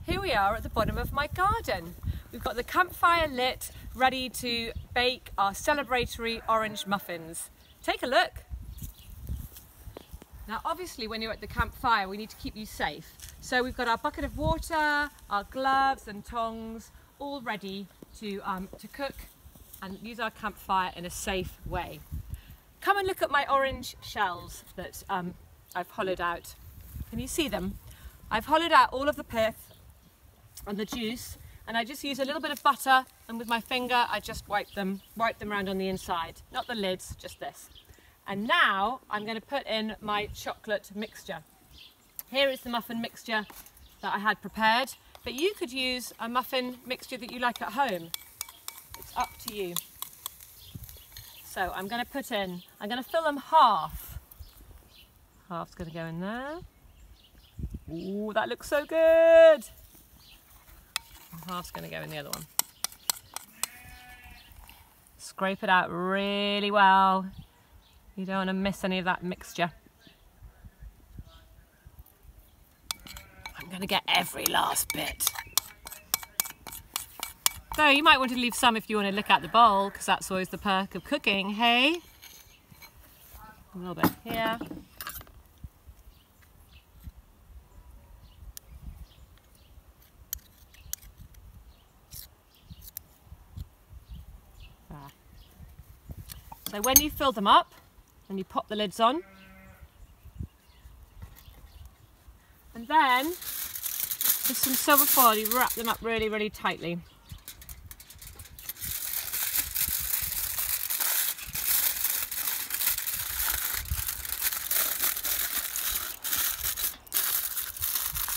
Here we are at the bottom of my garden. We've got the campfire lit, ready to bake our celebratory orange muffins. Take a look. Now obviously when you're at the campfire we need to keep you safe. So we've got our bucket of water, our gloves and tongs, all ready to cook and use our campfire in a safe way. Come and look at my orange shells that I've hollowed out. Can you see them? I've hollowed out all of the pith and the juice, and I just use a little bit of butter, and with my finger I just wipe them around on the inside, not the lids, just this. And now I'm going to put in my chocolate mixture. Here is the muffin mixture that I had prepared, but you could use a muffin mixture that you like at home. It's up to you. So I'm going to fill them half. Half's going to go in there. Ooh, that looks so good. Half's going to go in the other one. Scrape it out really well. You don't want to miss any of that mixture. I'm going to get every last bit. Though you might want to leave some if you want to look at the bowl, because that's always the perk of cooking, hey? A little bit here. So when you fill them up, and you pop the lids on, and then with some silver foil you wrap them up really, really tightly.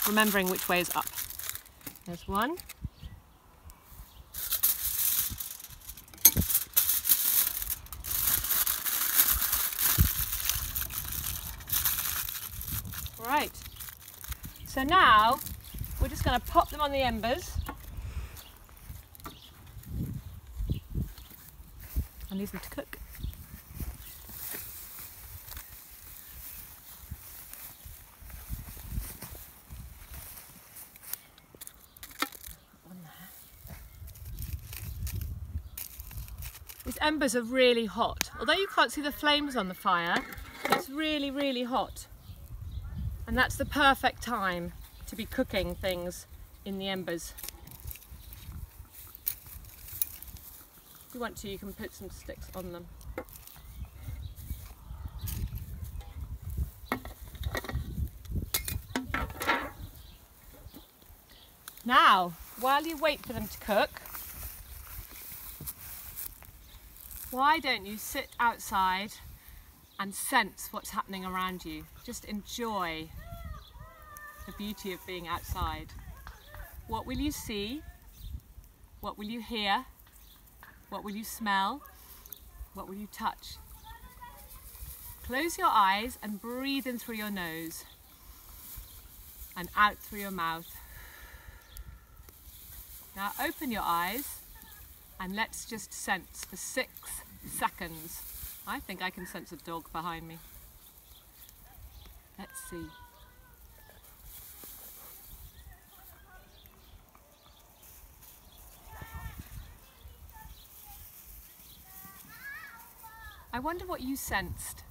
Remembering which way is up. There's one. Right, so now we're just going to pop them on the embers and leave them to cook. These embers are really hot. Although you can't see the flames on the fire, it's really, really hot. And that's the perfect time to be cooking things in the embers. If you want to, you can put some sticks on them. Now, while you wait for them to cook, why don't you sit outside and sense what's happening around you? Just enjoy the beauty of being outside. What will you see? What will you hear? What will you smell? What will you touch? Close your eyes and breathe in through your nose and out through your mouth. Now open your eyes and let's just sense for 6 seconds. I think I can sense a dog behind me. Let's see. I wonder what you sensed.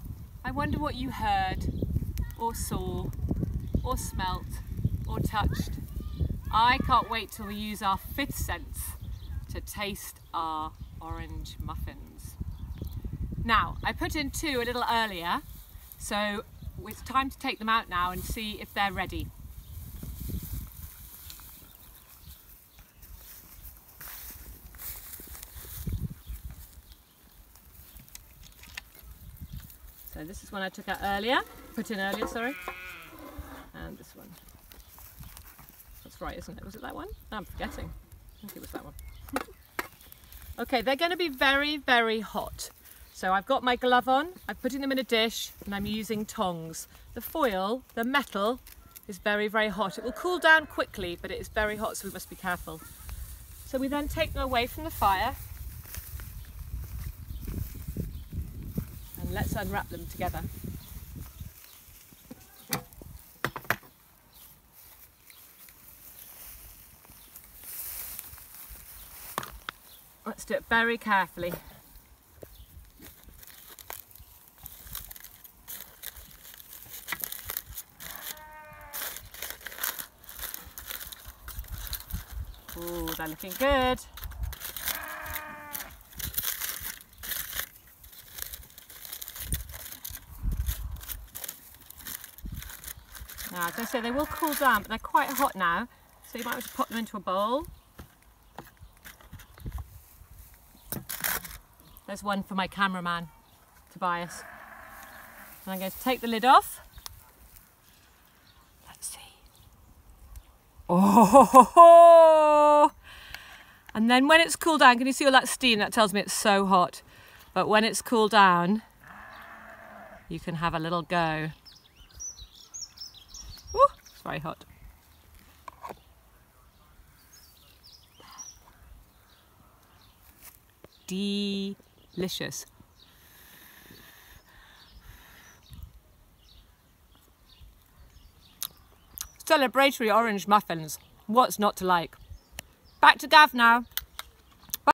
I wonder what you heard, or saw, or smelt, or touched. I can't wait till we use our 5th sense to taste our orange muffins. Now, I put in 2 a little earlier, so it's time to take them out now and see if they're ready. So this is one I took out earlier, put in earlier, sorry. And this one. That's right, isn't it? Was it that one? Oh, I'm forgetting. I think it was that one. Okay, they're going to be very, very hot. So I've got my glove on, I'm putting them in a dish, and I'm using tongs. The foil, the metal, is very, very hot. It will cool down quickly, but it is very hot, so we must be careful. So we then take them away from the fire, and let's unwrap them together. Let's do it very carefully. Ooh, they're looking good. Now, as I say, they will cool down, but they're quite hot now, so you might want to pop them into a bowl. There's one for my cameraman, Tobias. And I'm going to take the lid off. Let's see. Oh! And then when it's cooled down, can you see all that steam? That tells me it's so hot. But when it's cooled down, you can have a little go. Ooh, it's very hot. Delicious. Celebratory orange muffins. What's not to like? Back to Gav now.